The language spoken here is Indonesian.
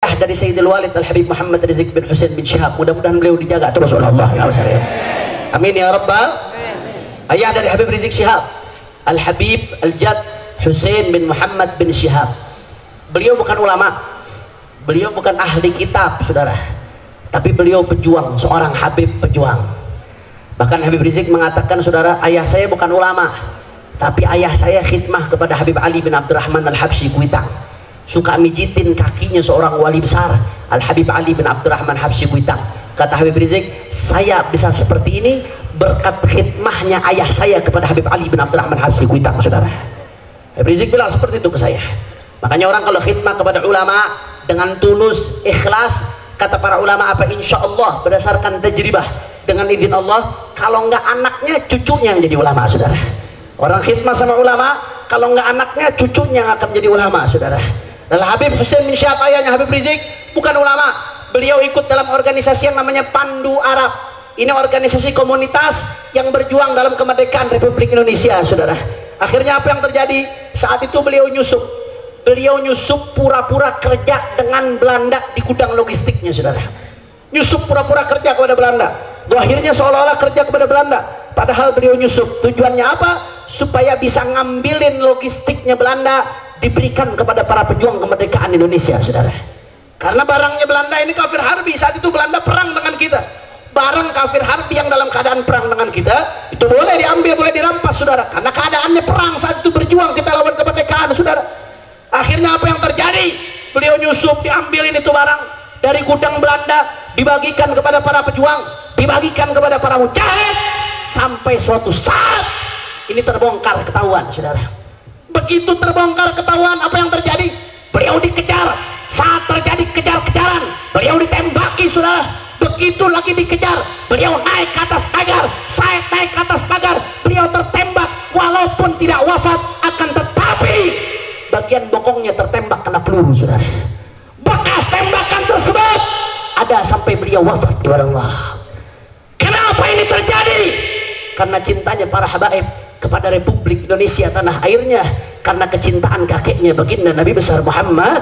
dari Sayyidil Walid Al-Habib Muhammad Rizik bin Husain bin Syihab, mudah-mudahan beliau dijaga terus oleh Allah ya. Amin ya Rabbal. Ayah dari Habib Rizik Syihab, Al-Habib Al-Jad Husain bin Muhammad bin Syihab. Beliau bukan ulama, beliau bukan ahli kitab saudara, tapi beliau pejuang, seorang Habib pejuang. Bahkan Habib Rizik mengatakan, saudara, ayah saya bukan ulama, tapi ayah saya khidmah kepada Habib Ali bin Abdurrahman Al-Habsyi Kuitang, suka mijitin kakinya seorang wali besar, Al-Habib Ali bin Abdurrahman Habsyi Kuitang. Kata Habib Rizik, saya bisa seperti ini berkat khidmahnya ayah saya kepada Habib Ali bin Abdurrahman Habsyi Kuitang, saudara. Habib Rizik bilang seperti itu ke saya. Makanya orang kalau khidmah kepada ulama dengan tulus, ikhlas, kata para ulama apa, insya Allah berdasarkan tajribah, dengan izin Allah, kalau enggak anaknya, cucunya yang jadi ulama, saudara. Orang khidmah sama ulama, kalau enggak anaknya, cucunya yang akan jadi ulama, saudara. Dan Habib Husain bin Syihab, ayahnya Habib Rizik, bukan ulama. Beliau ikut dalam organisasi yang namanya Pandu Arab. Ini organisasi komunitas yang berjuang dalam kemerdekaan Republik Indonesia, saudara. Akhirnya apa yang terjadi? Saat itu beliau nyusup pura-pura kerja dengan Belanda di gudang logistiknya, saudara. Nyusup pura-pura kerja kepada Belanda. Akhirnya seolah-olah kerja kepada Belanda, padahal beliau nyusup. Tujuannya apa? Supaya bisa ngambilin logistiknya Belanda, diberikan kepada para pejuang kemerdekaan Indonesia, saudara. Karena barangnya Belanda ini kafir harbi. Saat itu Belanda perang dengan kita. Barang kafir harbi yang dalam keadaan perang dengan kita, itu boleh diambil, boleh dirampas, saudara. Karena keadaannya perang, saat itu berjuang kita lawan kemerdekaan, saudara. Akhirnya apa yang terjadi? Beliau nyusup, diambilin itu barang dari gudang Belanda, dibagikan kepada para pejuang, dibagikan kepada para mujahid, sampai suatu saat ini terbongkar ketahuan, saudara. Begitu terbongkar ketahuan, apa yang terjadi? Beliau dikejar. Saat terjadi kejar-kejaran, beliau ditembaki, saudara. Begitu lagi dikejar, beliau naik ke atas pagar, saya naik ke atas pagar, beliau tertembak. Walaupun tidak wafat, akan tetapi bagian bokongnya tertembak kena peluru, saudara. Bekas tembakan tersebut ada sampai beliau wafat di Allah. Kenapa ini terjadi? Karena cintanya para habaib kepada Republik Indonesia tanah airnya, karena kecintaan kakeknya baginda Nabi besar Muhammad